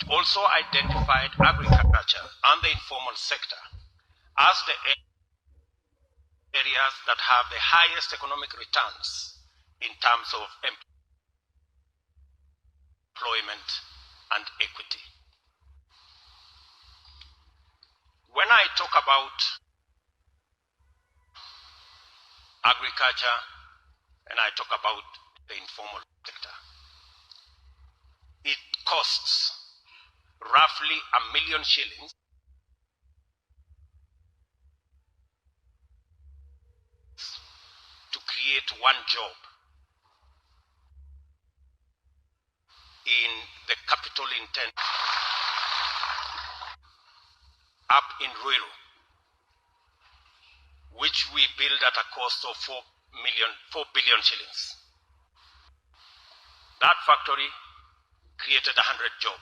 It also identified agriculture and the informal sector as the areas that have the highest economic returns in terms of employment and equity. When I talk about agriculture and I talk about the informal sector, it costs roughly 1 million shillings to create one job in the capital intent up in Ruto, which we build at a cost of 4 billion shillings. That factory created 100 jobs.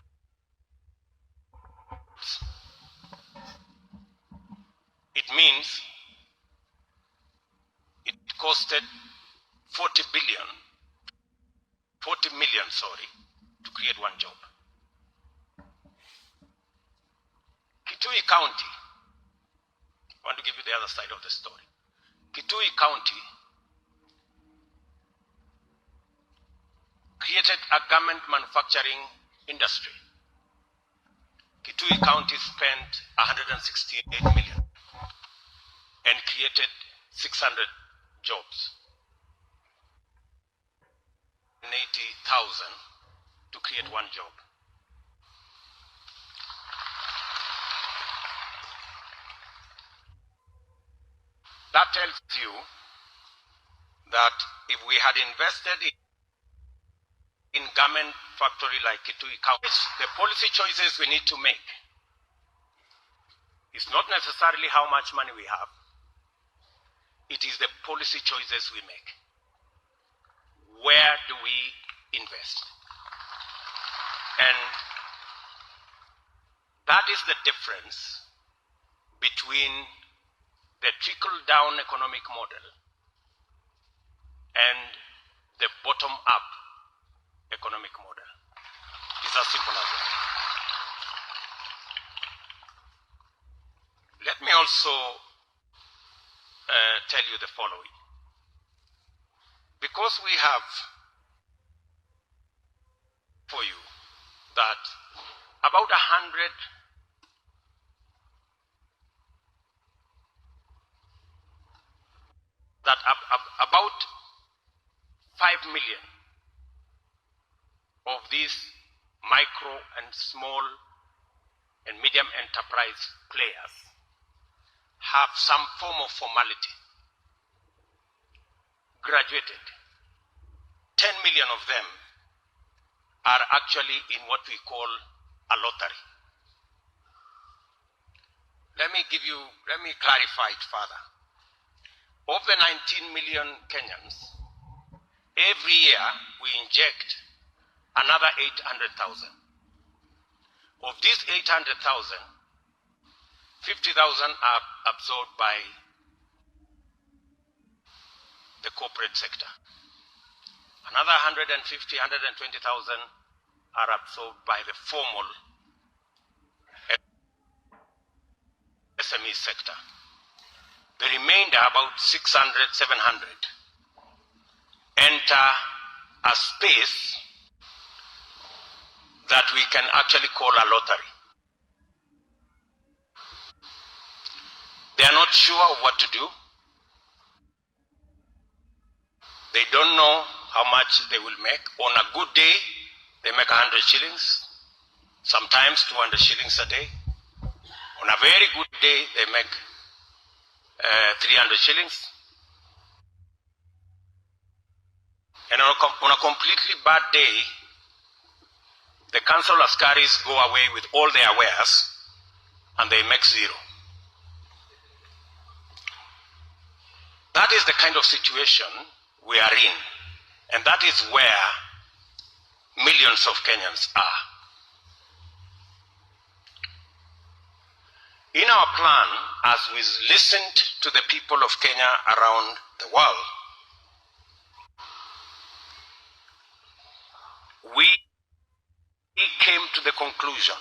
It means it costed 40 million, to create one job. Kitui County, I want to give you the other side of the story. Kitui County created a garment manufacturing industry. Kitui County spent 168 million and created 600 jobs. 80,000 to create one job. That tells you that if we had invested in garment factory like Kitui County, the policy choices we need to make is not necessarily how much money we have. It is the policy choices we make. Where do we invest? And that is the difference between the trickle-down economic model and the bottom-up economic model. It's as simple as that. Let me also tell you the following. Because we have for you that about 5 million of these micro and small and medium enterprise players have some form of formality, graduated. 10 million of them are actually in what we call a lottery. Let me clarify it further. Of the 19 million Kenyans, every year we inject another 800,000. Of these 800,000, 50,000 are absorbed by the corporate sector. Another 150,000, 120,000 are absorbed by the formal SME sector. The remainder, about 600, 700, enter a space that we can actually call a lottery. They are not sure of what to do. They don't know how much they will make. On a good day, they make 100 shillings, sometimes 200 shillings a day. On a very good day, they make 300 shillings. And on a completely bad day, the council askaris go away with all their wares and they make zero. That is the kind of situation we are in. And that is where millions of Kenyans are. In our plan, as we listened to the people of Kenya around the world, we came to the conclusion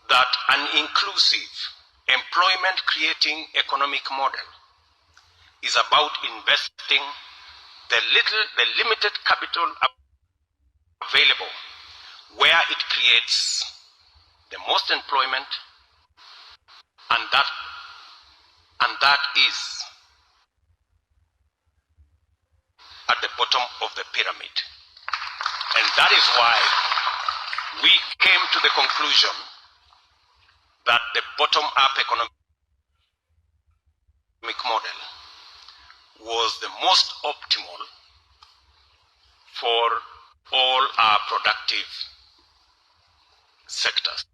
that an inclusive, employment-creating economic model is about investing the limited capital available where it creates the most employment, and that is at the bottom of the pyramid. And that is why we came to the conclusion that the bottom-up economic model was the most optimal for all our productive sectors.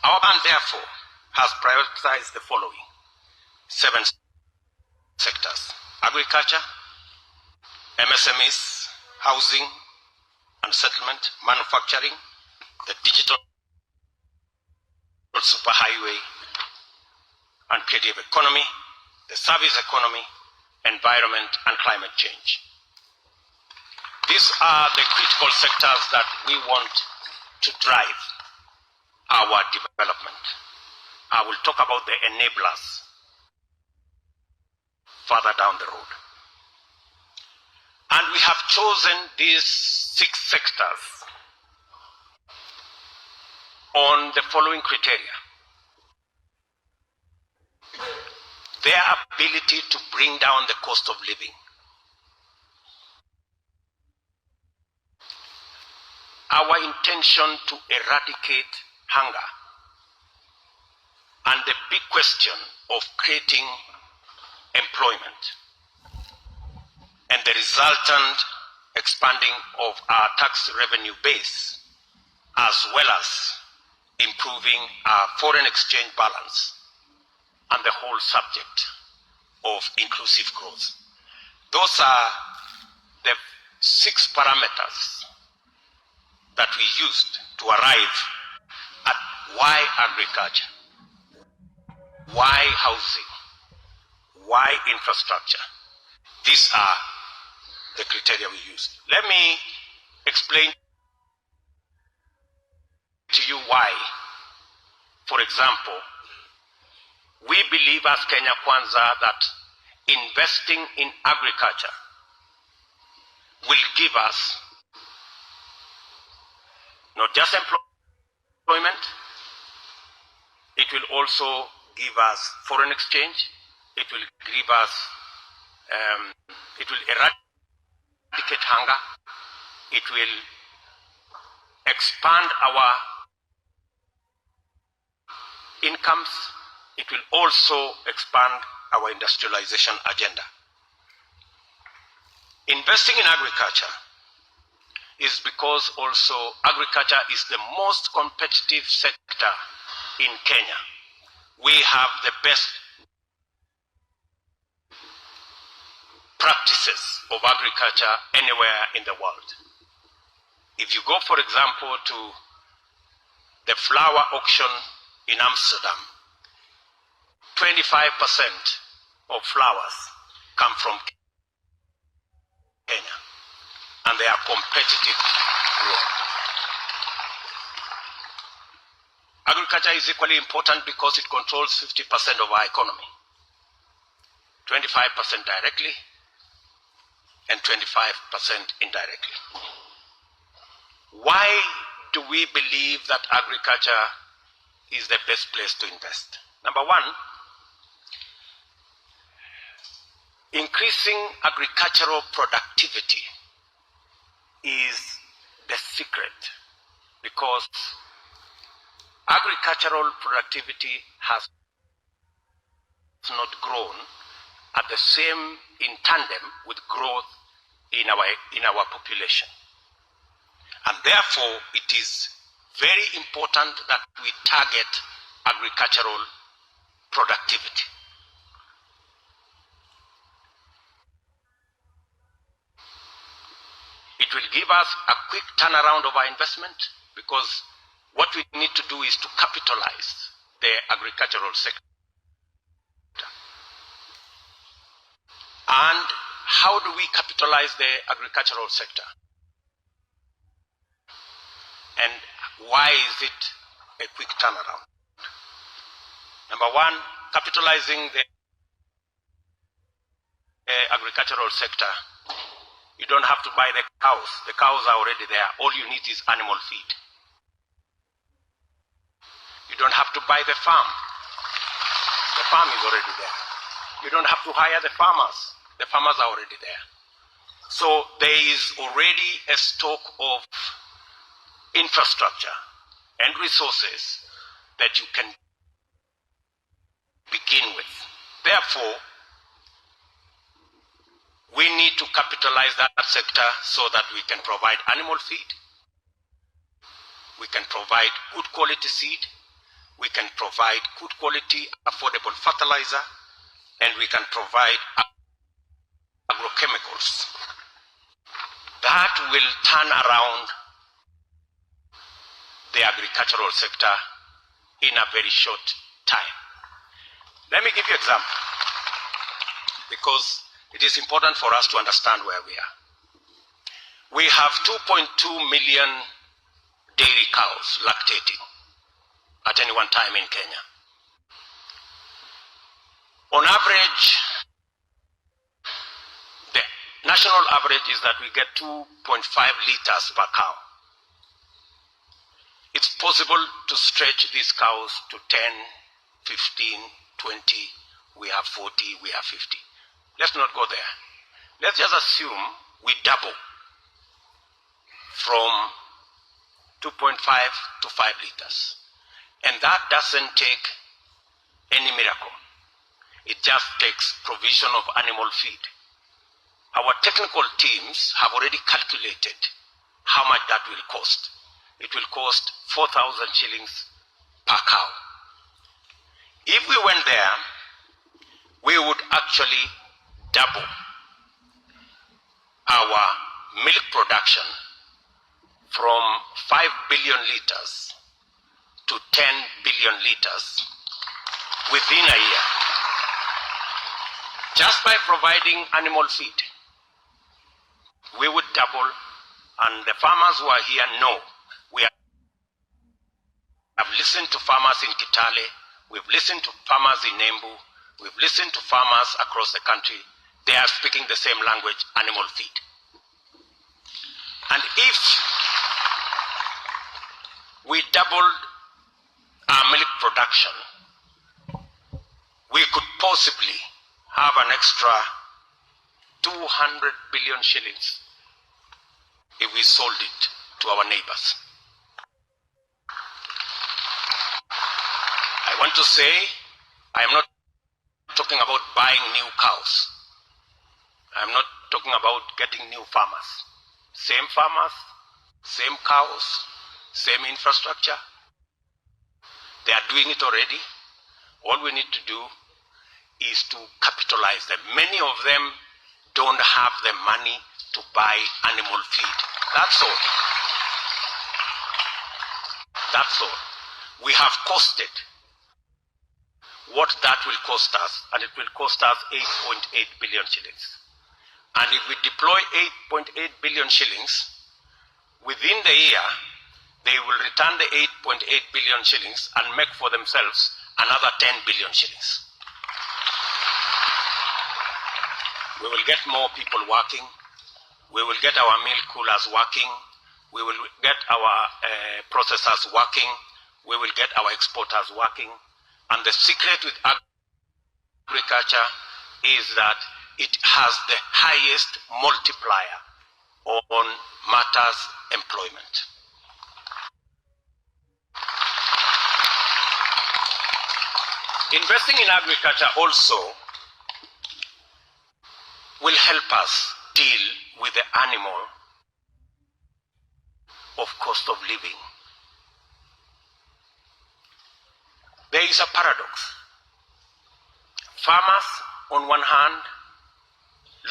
Our plan, therefore, has prioritized the following 7 sectors: agriculture, MSMEs, housing and settlement, manufacturing, the digital superhighway and creative economy, the service economy, environment and climate change. These are the critical sectors that we want to drive our development. I will talk about the enablers further down the road. And we have chosen these 6 sectors on the following criteria: their ability to bring down the cost of living, our intention to eradicate hunger, and the big question of creating employment, and the resultant expanding of our tax revenue base, as well as improving our foreign exchange balance, and the whole subject of inclusive growth. Those are the 6 parameters that we used to arrive at why agriculture, why housing, why infrastructure. These are the criteria we used. Let me explain to you why. For example, we believe as Kenya Kwanza that investing in agriculture will give us not just employment, it will also give us foreign exchange, it will give us, it will eradicate hunger, it will expand our incomes, it will also expand our industrialization agenda. Investing in agriculture is because also agriculture is the most competitive sector in Kenya. We have the best practices of agriculture anywhere in the world. If you go, for example, to the flower auction in Amsterdam, 25% of flowers come from Kenya, and they are competitive grown. Agriculture is equally important because it controls 50% of our economy, 25% directly and 25% indirectly. Why do we believe that agriculture is the best place to invest? Number one, increasing agricultural productivity is the secret, because agricultural productivity has not grown at the same in tandem with growth in our population. And therefore, it is very important that we target agricultural productivity. It will give us a quick turnaround of our investment, because what we need to do is to capitalize the agricultural sector. And how do we capitalize the agricultural sector? And why is it a quick turnaround? Number one, capitalizing the agricultural sector, you don't have to buy the cows. The cows are already there. All you need is animal feed. You don't have to buy the farm. The farm is already there. You don't have to hire the farmers. The farmers are already there. So there is already a stock of infrastructure and resources that you can begin with. Therefore, we need to capitalize that sector so that we can provide animal feed, we can provide good quality seed, we can provide good quality affordable fertilizer, and we can provide agrochemicals. That will turn around the agricultural sector in a very short time. Let me give you an example, because it is important for us to understand where we are. We have 2.2 million dairy cows lactating at any one time in Kenya. On average, the national average is that we get 2.5 liters per cow. It's possible to stretch these cows to 10, 15, 20, we have 40, we have 50. Let's not go there. Let's just assume we double from 2.5 to 5 liters. And that doesn't take any miracle. It just takes provision of animal feed. Our technical teams have already calculated how much that will cost. It will cost 4,000 shillings per cow. If we went there, we would actually double our milk production from 5 billion liters to 10 billion liters within a year, just by providing animal feed. We would double, and the farmers who are here know we have listened to farmers in Kitale, we've listened to farmers in Embu, we've listened to farmers across the country. They are speaking the same language, animal feed. And if we doubled our milk production, we could possibly have an extra 200 billion shillings if we sold it to our neighbors. I want to say, I am not talking about buying new cows. I am not talking about getting new farmers. Same farmers, same cows, same infrastructure. They are doing it already. All we need to do is to capitalize them. Many of them don't have the money to buy animal feed. That's all. That's all. We have costed what that will cost us, and it will cost us 8.8 billion shillings. And if we deploy 8.8 billion shillings, within the year, they will return the 8.8 billion shillings and make for themselves another 10 billion shillings. We will get more people working. We will get our milk coolers working. We will get our processors working. We will get our exporters working. And the secret with agriculture is that it has the highest multiplier on matters employment. Investing in agriculture also will help us deal with the animal of cost of living. There is a paradox. Farmers, on one hand,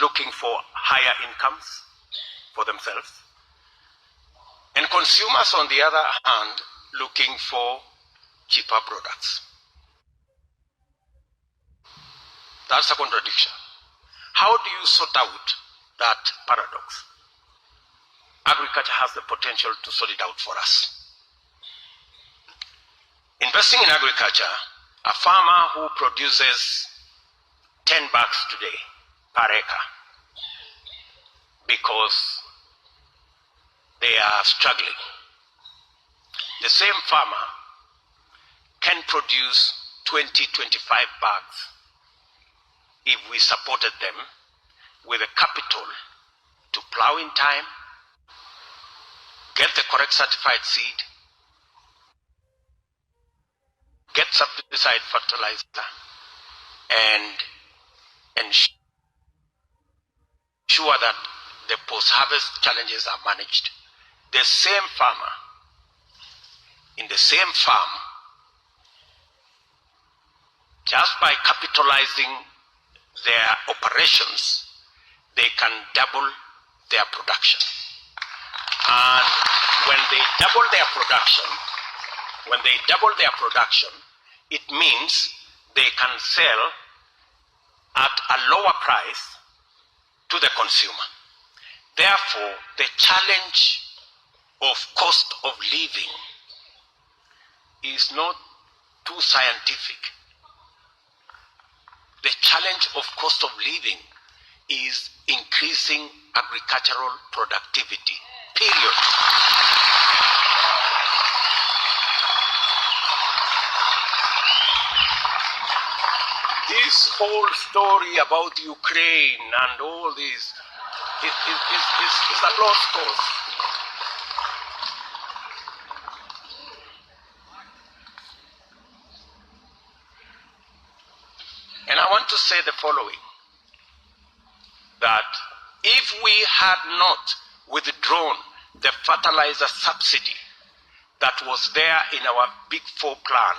looking for higher incomes for themselves, and consumers, on the other hand, looking for cheaper products. That's a contradiction. How do you sort out that paradox? Agriculture has the potential to sort it out for us. Investing in agriculture, a farmer who produces 10 bags today per acre because they are struggling. The same farmer can produce 20, 25 bags if we supported them with a capital to plow in time, get the correct certified seed, get subsidized fertilizer, and ensure that the post-harvest challenges are managed. The same farmer in the same farm, just by capitalizing their operations, they can double their production. And when they double their production, it means they can sell at a lower price to the consumer. Therefore, the challenge of cost of living is not too scientific. The challenge of cost of living is increasing agricultural productivity, period. This whole story about Ukraine and all this is a lost cause. And I want to say the following, that if we had not withdrawn the fertilizer subsidy that was there in our Big Four plan,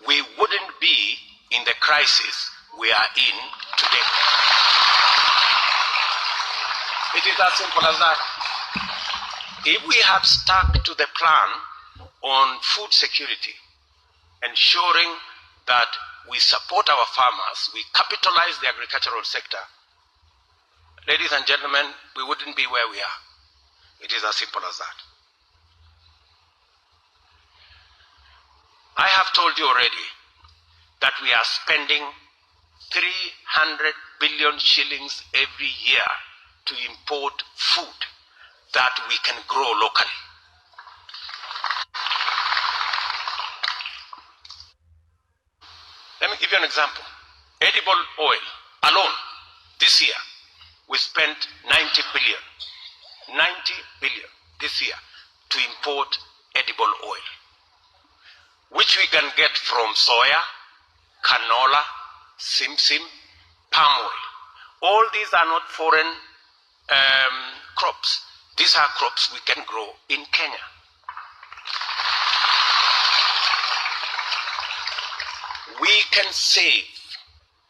we wouldn't be in the crisis we are in today. It is as simple as that. If we had stuck to the plan on food security, ensuring that we support our farmers, we capitalize the agricultural sector, ladies and gentlemen, we wouldn't be where we are. It is as simple as that. I have told you already that we are spending 300 billion shillings every year to import food that we can grow locally. Let me give you an example. Edible oil alone, this year, we spent 90 billion this year to import edible oil, which we can get from soya, canola, simsim, palm oil. All these are not foreign crops. These are crops we can grow in Kenya. We can save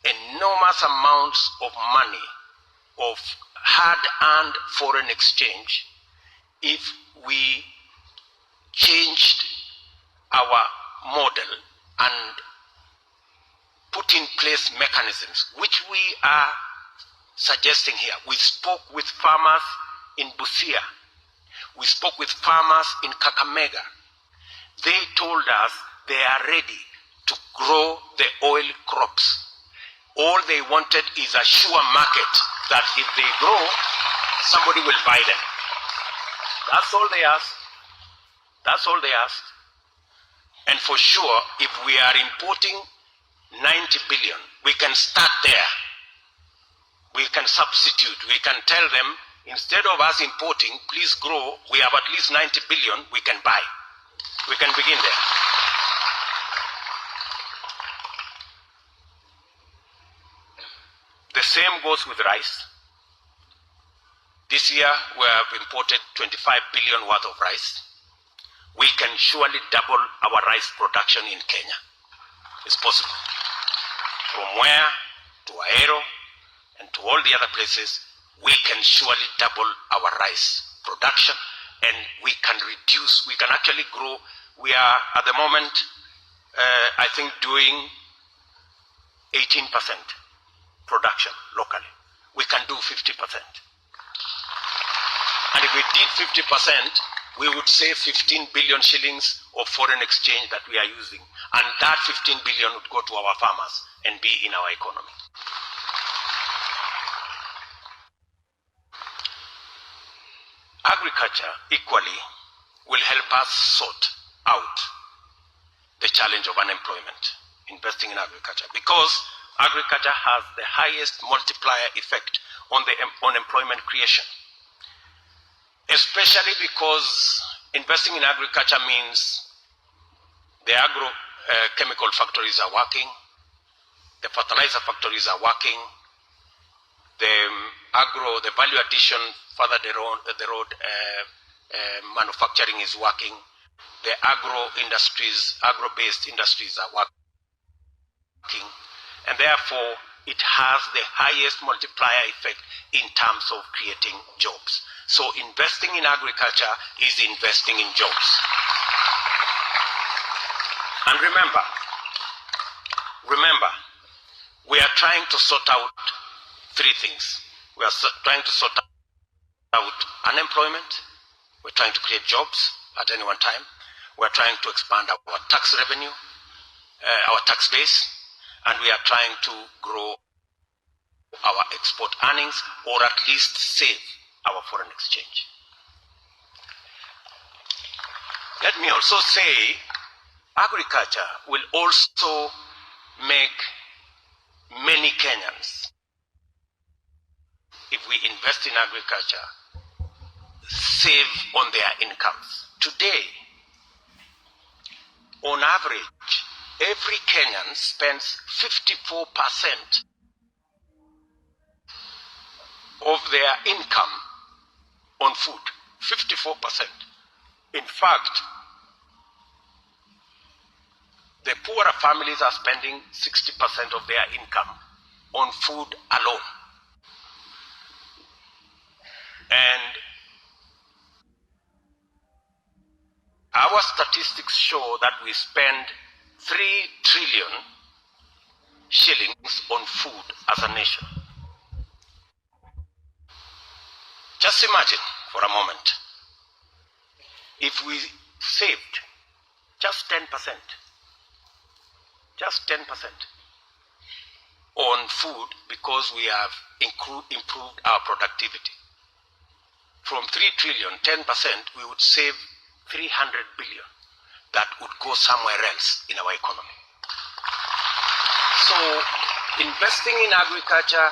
enormous amounts of money, of hard-earned foreign exchange, if we changed our model and put in place mechanisms, which we are suggesting here. We spoke with farmers in Busia. We spoke with farmers in Kakamega. They told us they are ready to grow the oil crops. All they wanted is a sure market that if they grow, somebody will buy them. That's all they asked. That's all they asked. And for sure, if we are importing 90 billion, we can start there. We can substitute. We can tell them, instead of us importing, please grow. We have at least 90 billion we can buy. We can begin there. The same goes with rice. This year we have imported 25 billion worth of rice. We can surely double our rice production in Kenya. It's possible. From where to Ahero and to all the other places, we can surely double our rice production, and we can reduce, we can actually grow. We are at the moment, I think, doing 18% production locally. we can do 50%. And if we did 50%, we would save 15 billion shillings of foreign exchange that we are using. And that 15 billion would go to our farmers and be in our economy. Agriculture equally will help us sort out the challenge of unemployment, investing in agriculture, because agriculture has the highest multiplier effect on employment creation, especially because investing in agriculture means the chemical factories are working, the fertilizer factories are working, the value addition further the road manufacturing is working, the agro-based industries are working, and therefore it has the highest multiplier effect in terms of creating jobs. So investing in agriculture is investing in jobs. And remember, we are trying to sort out three things. We are trying to sort out unemployment, we're trying to create jobs at any one time, we're trying to expand our tax revenue, our tax base, and we are trying to grow our export earnings, or at least save our foreign exchange. Let me also say, agriculture will also make many Kenyans, if we invest in agriculture, save on their incomes. Today, on average, every Kenyan spends 54% of their income on food. 54%. In fact, the poorer families are spending 60% of their income on food alone. And our statistics show that we spend 3 trillion shillings on food as a nation. Just imagine for a moment, if we saved just 10%, on food, because we have improved our productivity. From 3 trillion, 10%, we would save 300 billion that would go somewhere else in our economy. So investing in agriculture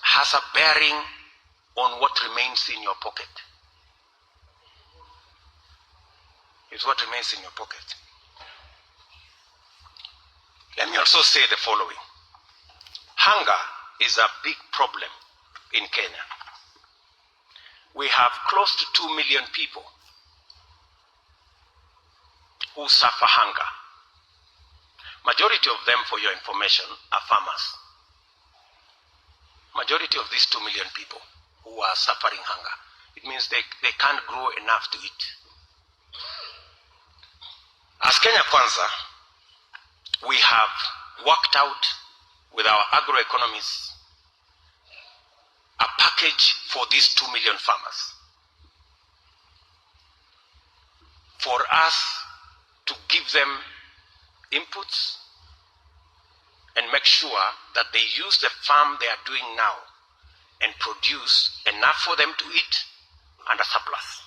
has a bearing on what remains in your pocket. It's what remains in your pocket. Let me also say the following. Hunger is a big problem in Kenya. We have close to 2 million people who suffer hunger. Majority of them, for your information, are farmers. Majority of these 2 million people who are suffering hunger, it means they can't grow enough to eat. As Kenya Kwaza, we have worked out with our agroeconomists a package for these 2 million farmers, for us to give them inputs and make sure that they use the farm they are doing now and produce enough for them to eat and a surplus.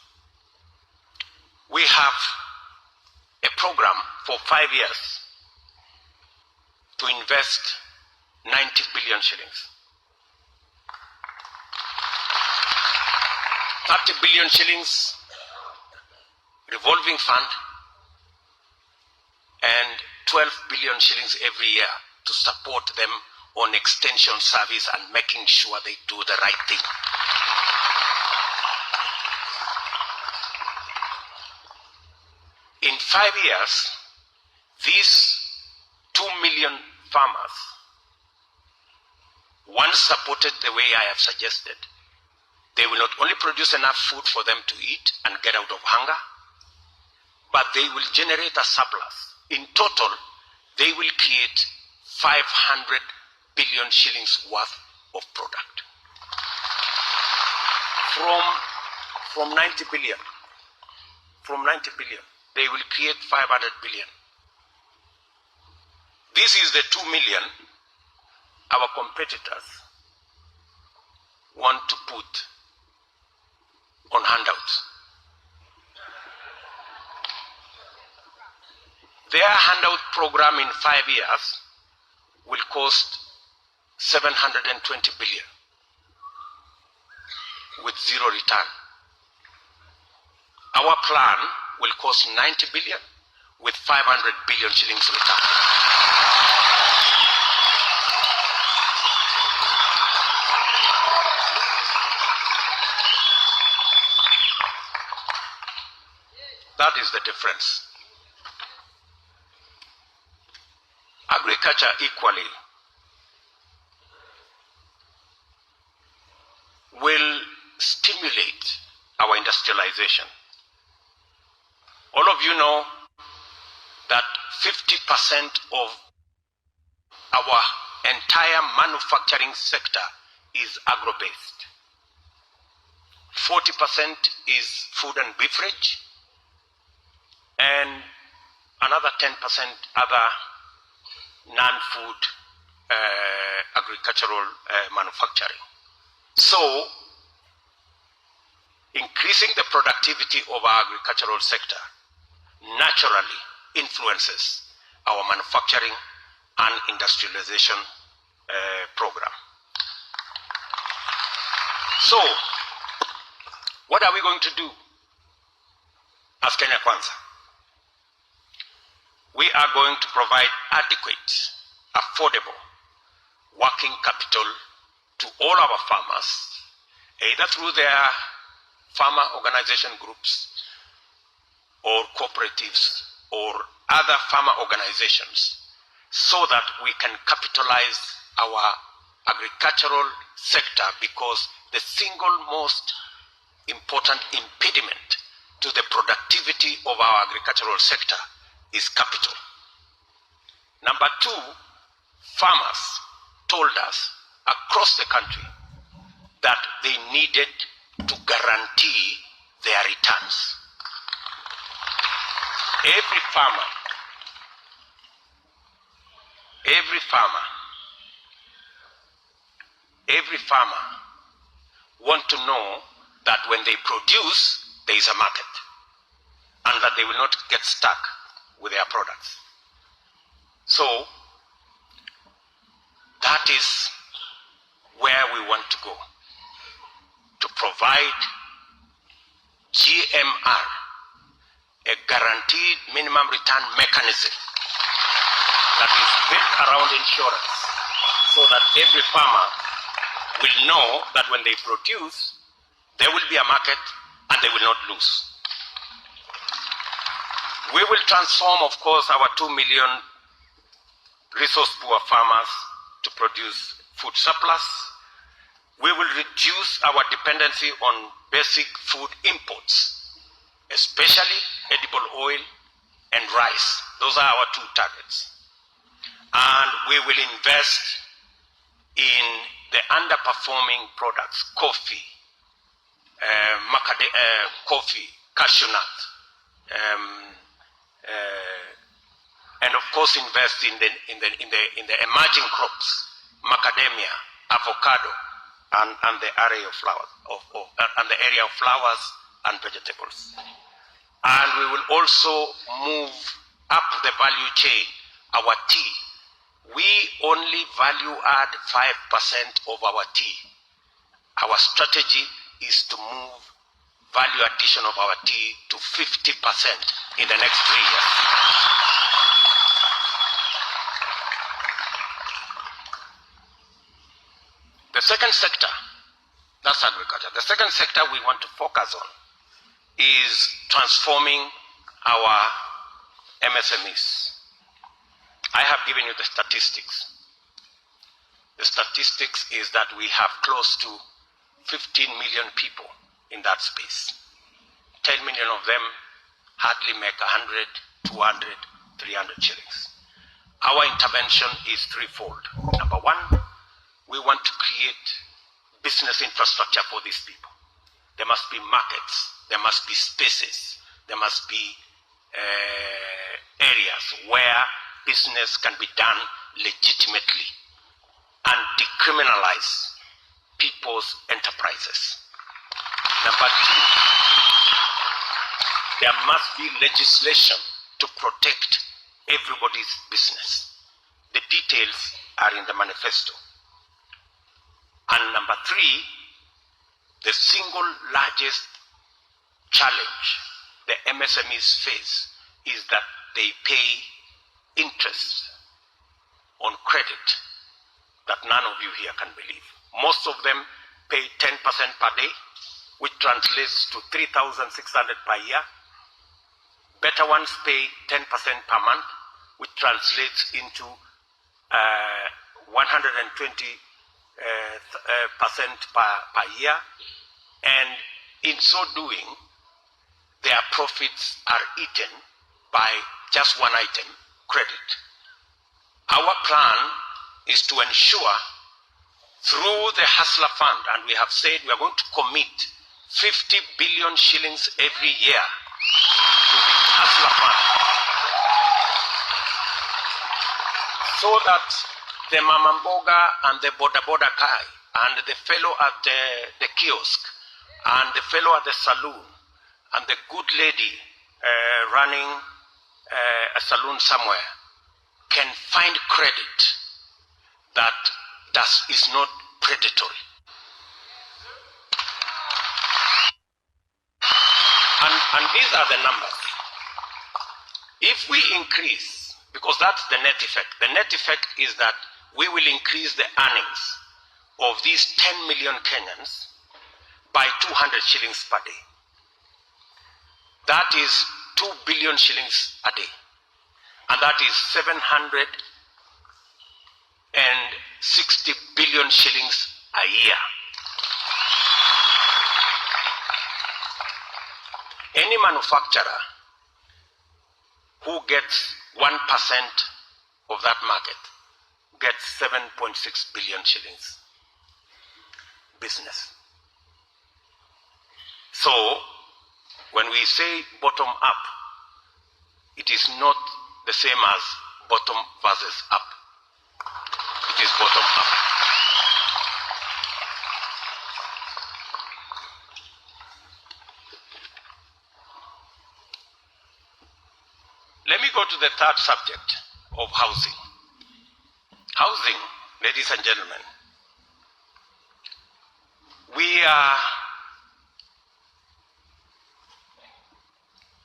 We have a program for 5 years to invest 90 billion shillings. 30 billion shillings revolving fund and 12 billion shillings every year to support them on extension service and making sure they do the right thing. In 5 years, these 2 million farmers, once supported the way I have suggested, they will not only produce enough food for them to eat and get out of hunger, but they will generate a surplus. In total, they will create 500 billion shillings worth of product. From 90 billion, they will create 500 billion. This is the 2 million our competitors want to put on handouts. Their handout program in 5 years will cost 720 billion with zero return. Our plan will cost 90 billion with 500 billion shillings return. That is the difference. Agriculture equally will stimulate our industrialization. All of you know that 50% of our entire manufacturing sector is agro-based. 40% is food and beverage, and another 10% other non-food agricultural manufacturing. So, increasing the productivity of our agricultural sector naturally influences our manufacturing and industrialization program. So, what are we going to do as Kenya Kwanza? We are going to provide adequate, affordable working capital to all our farmers, either through their farmer organization groups or cooperatives or other farmer organizations, so that we can capitalize our agricultural sector, because the single most important impediment to the productivity of our agricultural sector is capital. Number two, farmers told us across the country that they needed to guarantee their returns. Every farmer want to know that when they produce, there is a market, and that they will not get stuck with their products. So, that is where we want to go, to provide GMR, a guaranteed minimum return mechanism that is built around insurance, so that every farmer will know that when they produce, there will be a market and they will not lose. We will transform, of course, our 2 million resource-poor farmers to produce food surplus. We will reduce our dependency on basic food imports, especially edible oil and rice. Those are our 2 targets. And we will invest in the underperforming products, coffee, cashew nut, and of course invest in the emerging crops, macadamia, avocado, and the area of flowers, and the area of flowers and vegetables. And we will also move up the value chain. Our tea, we only value add 5% of our tea. Our strategy is to move value addition of our tea to 50% in the next 3 years. The second sector, that's agriculture. The second sector we want to focus on is transforming our MSMEs. I have given you the statistics. The statistics is that we have close to 15 million people in that space. 10 million of them hardly make 100, 200, 300 shillings. Our intervention is threefold. Number one, we want to create business infrastructure for these people. There must be markets, there must be spaces, there must be areas where business can be done legitimately and decriminalize people's enterprises. Number two, there must be legislation to protect everybody's business. The details are in the manifesto. And number three, the single largest challenge the MSMEs face is that they pay interest on credit that none of you here can believe. Most of them pay 10% per day, which translates to 3,600 per year. Better ones pay 10% per month, which translates into 120% per year. And in so doing, their profits are eaten by just one item, credit. Our plan is to ensure through the Hustler Fund, and we have said we are going to commit 50 billion shillings every year to the Hustler Fund, so that the Mama Mboga and the Boda Kai and the fellow at the kiosk and the fellow at the saloon and the good lady running a saloon somewhere can find credit that is not predatory. And these are the numbers. If we increase, because that's the net effect. The net effect is that we will increase the earnings of these 10 million Kenyans by 200 shillings per day. That is 2 billion shillings a day. And that is 760 billion shillings a year. Any manufacturer who gets 1% of that market gets 7.6 billion shillings business. So when we say bottom up, it is not the same as bottom versus up. It is bottom up. Let me go to the third subject of housing. Housing, ladies and gentlemen, we are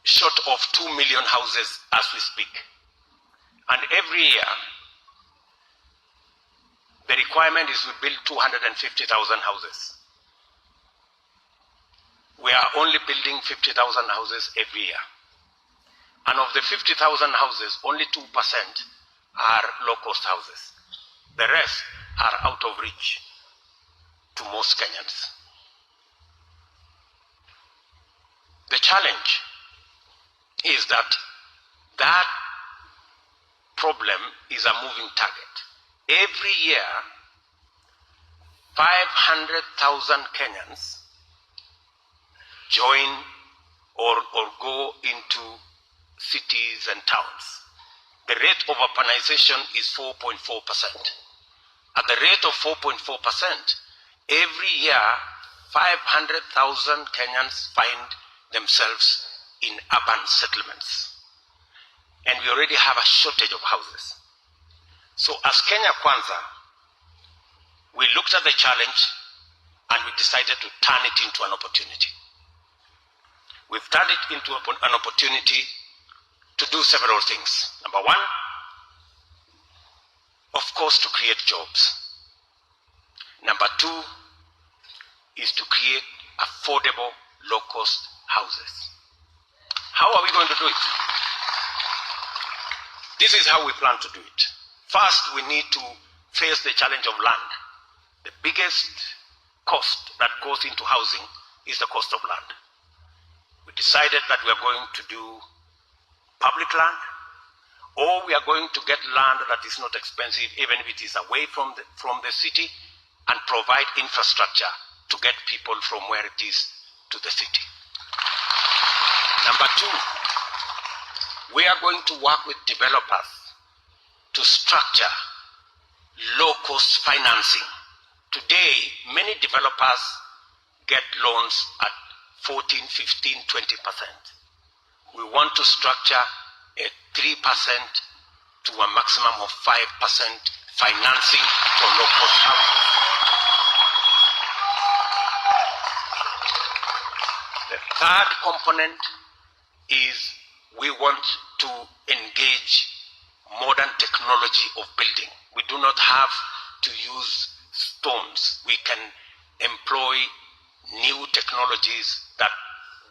short of 2 million houses as we speak. And every year, the requirement is we build 250,000 houses. We are only building 50,000 houses every year. And of the 50,000 houses, only 2% are low-cost houses. The rest are out of reach to most Kenyans. The challenge is that that problem is a moving target. Every year, 500,000 Kenyans join or go into cities and towns. The rate of urbanization is 4.4%. At the rate of 4.4%, every year 500,000 Kenyans find themselves in urban settlements. And we already have a shortage of houses. So as Kenya Kwaza, we looked at the challenge and we decided to turn it into an opportunity. We've turned it into an opportunity to do several things. Number one, of course, to create jobs. Number two is to create affordable, low-cost houses. How are we going to do it? This is how we plan to do it. First, we need to face the challenge of land. The biggest cost that goes into housing is the cost of land. We decided that we are going to do public land, or we are going to get land that is not expensive, even if it is away from the city, and provide infrastructure to get people from where it is to the city. Number two, we are going to work with developers to structure low-cost financing. Today, many developers get loans at 14, 15, 20%. We want to structure a 3% to a maximum of 5% financing for low-cost housing. The third component is we want to engage modern technology of building. We do not have to use stones. We can employ new technologies that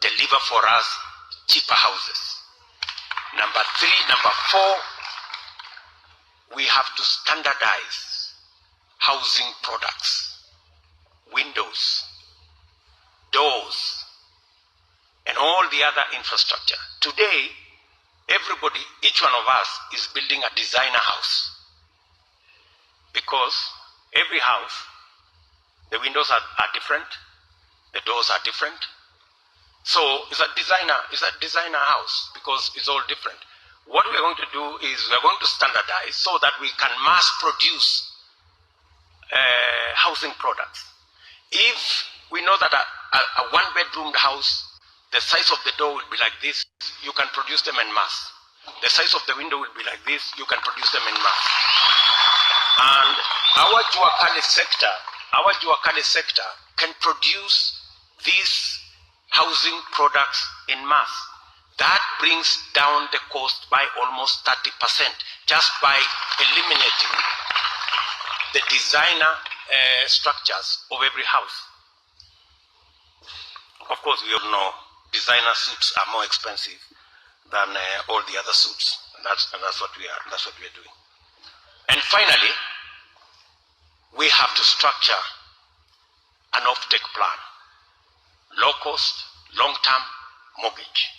deliver for us cheaper houses. Number four, we have to standardize housing products, windows, doors, and all the other infrastructure. Today, everybody, each one of us is building a designer house because every house, the windows are different, the doors are different. So it's a designer house because it's all different. What we're going to do is we're going to standardize so that we can mass produce housing products. If we know that a one-bedroom house, the size of the door will be like this, you can produce them en masse. The size of the window will be like this, you can produce them en masse. And our Juakali sector can produce these housing products in mass. That brings down the cost by almost 30% just by eliminating the designer structures of every house. Of course, we all know designer suits are more expensive than all the other suits. And that's what we are doing. And finally, we have to structure an off-take plan. Low cost, long-term mortgage.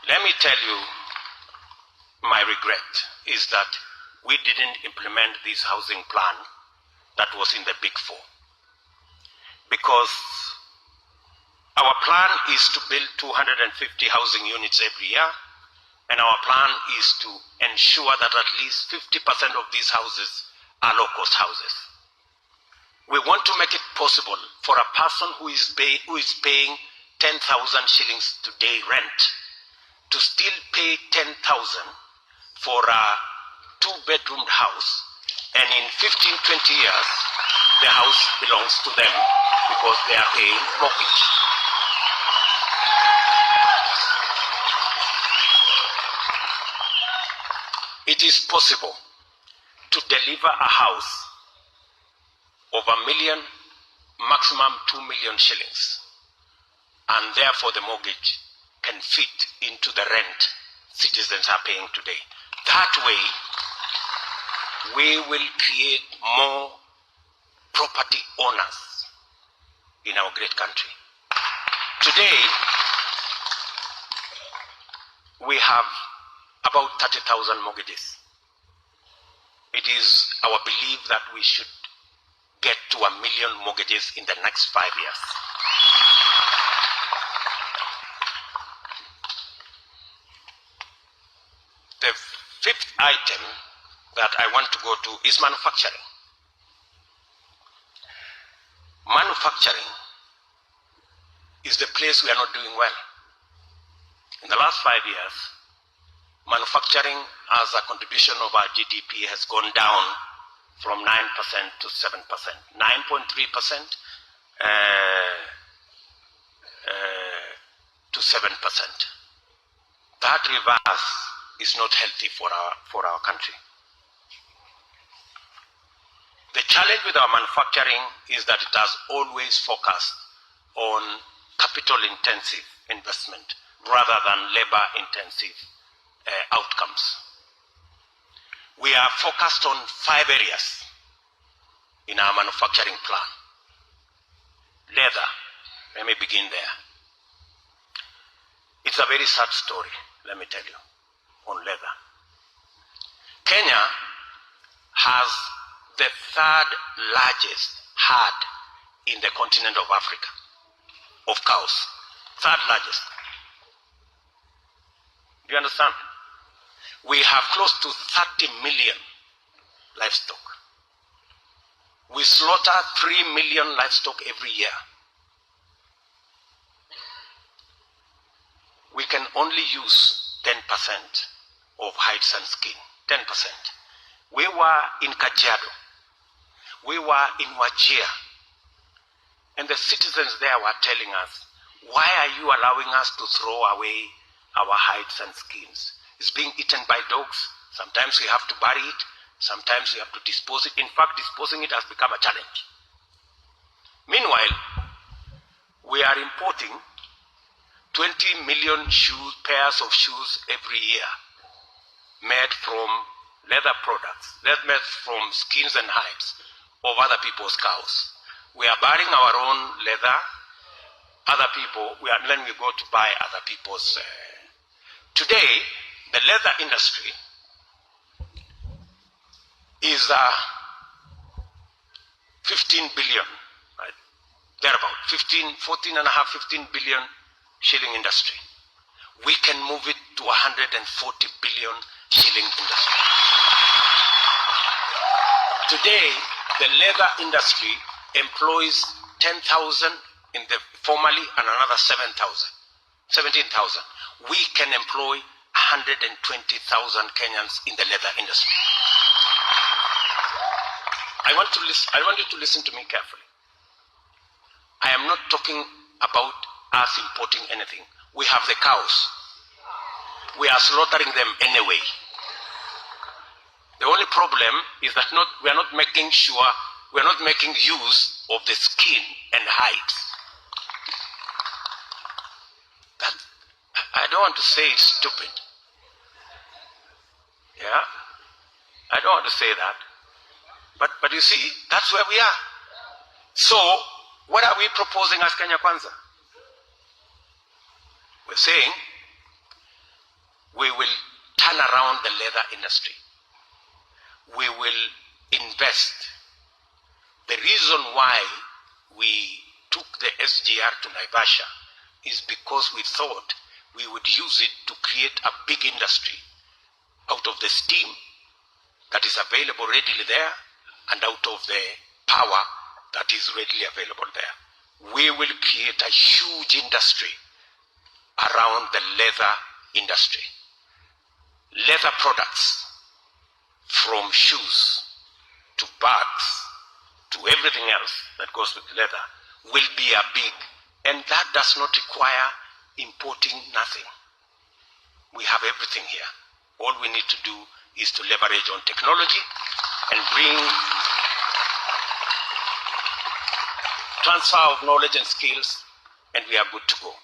Let me tell you, my regret is that we didn't implement this housing plan that was in the Big Four. Because our plan is to build 250 housing units every year, and our plan is to ensure that at least 50% of these houses are low-cost houses. We want to make it possible for a person who is paying 10,000 shillings today rent to still pay 10,000 for a two-bedroomed house, and in 15, 20 years, the house belongs to them because they are paying mortgage. It is possible to deliver a house of 1 million, maximum 2 million shillings, and therefore the mortgage can fit into the rent citizens are paying today. That way, we will create more property owners in our great country. Today, we have about 30,000 mortgages. It is our belief that we should get to 1 million mortgages in the next 5 years. The fifth item that I want to go to is manufacturing. Manufacturing is the place we are not doing well. In the last 5 years, manufacturing as a contribution of our GDP has gone down from 9% to 7%, 9.3% to 7%. That reverse is not healthy for our country. The challenge with our manufacturing is that it has always focused on capital-intensive investment rather than labor-intensive outcomes. We are focused on 5 areas in our manufacturing plan. Leather, let me begin there. It's a very sad story, let me tell you, on leather. Kenya has the third largest herd in the continent of Africa of cows. Third largest. Do you understand? We have close to 30 million livestock. We slaughter 3 million livestock every year. We can only use 10% of hides and skin. 10%. We were in Kajiado. We were in Wajir. And the citizens there were telling us, why are you allowing us to throw away our hides and skins? It's being eaten by dogs. Sometimes we have to bury it. Sometimes we have to dispose it. In fact, disposing it has become a challenge. Meanwhile, we are importing 20 million pairs of shoes every year made from leather products, made from skins and hides of other people's cows. We are burying our own leather, then we go to buy other people's. Today, the leather industry is 15 billion, right? Thereabout, 14 and a half, 15 billion shilling industry. We can move it to 140 billion shilling industry. Today, the leather industry employs 10,000 in the formally and another 17,000. We can employ 120,000 Kenyans in the leather industry. I want you to listen to me carefully. I am not talking about us importing anything. We have the cows. We are slaughtering them anyway. The only problem is that we are not making use of the skin and hides. I don't want to say it's stupid. Yeah? I don't want to say that. But you see, that's where we are. So, what are we proposing as Kenya Kwanza? We're saying we will turn around the leather industry. We will invest. The reason why we took the SGR to Naivasha is because we thought we would use it to create a big industry out of the steam that is available readily there and out of the power that is readily available there. We will create a huge industry around the leather industry. Leather products, from shoes to bags to everything else that goes with leather, will be a big, and that does not require importing nothing. We have everything here. All we need to do is to leverage on technology and bring transfer of knowledge and skills, and we are good to go.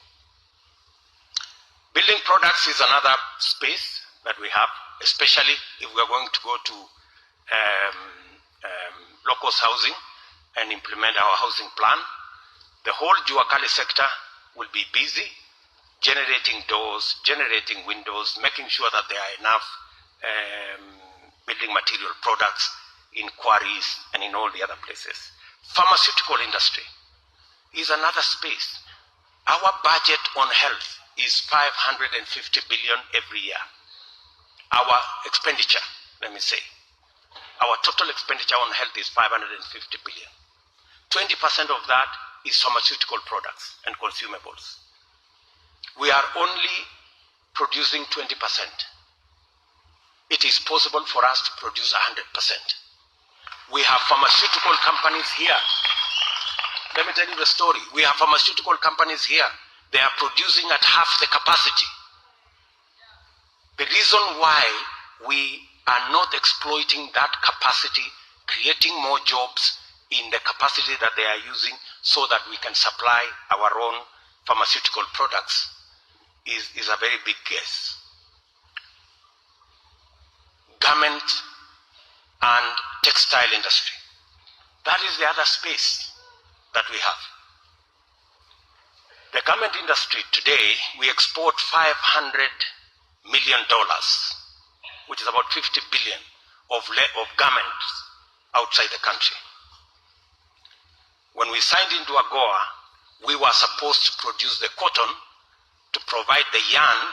Building products is another space that we have, especially if we are going to go to locust housing and implement our housing plan. The whole Juakali sector will be busy generating doors, generating windows, making sure that there are enough building material products in quarries and in all the other places. Pharmaceutical industry is another space. Our budget on health is 550 billion every year. Our expenditure, let me say, our total expenditure on health is 550 billion. 20% of that is pharmaceutical products and consumables. We are only producing 20%. It is possible for us to produce 100%. We have pharmaceutical companies here. Let me tell you the story. We have pharmaceutical companies here. They are producing at half the capacity. The reason why we are not exploiting that capacity, creating more jobs in the capacity that they are using so that we can supply our own pharmaceutical products is a very big guess. Garment and textile industry. That is the other space that we have. The garment industry today, we export $500 million, which is about 50 billion of garments outside the country. When we signed into AGOA, we were supposed to produce the cotton to provide the yarn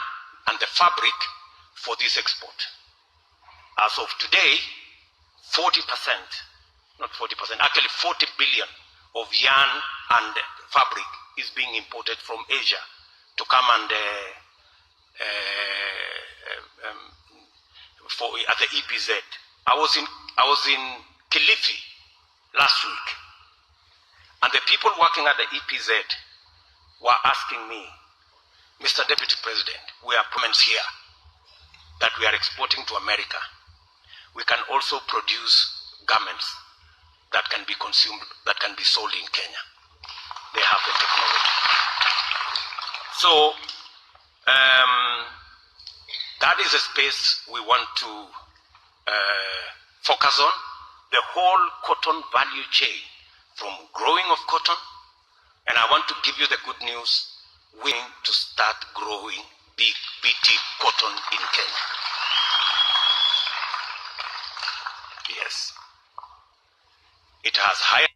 and the fabric for this export. As of today, 40%, not 40%, actually 40 billion of yarn and fabric is being imported from Asia to come and at the EPZ. I was in Kilifi last week, and the people working at the EPZ were asking me, Mr. Deputy President, we have comments here that we are exporting to America. We can also produce garments that can be consumed, that can be sold in Kenya. They have the technology. So that is a space we want to focus on, the whole cotton value chain, from growing of cotton, and I want to give you the good news, we need to start growing big BT cotton in Kenya. Yes. It has higher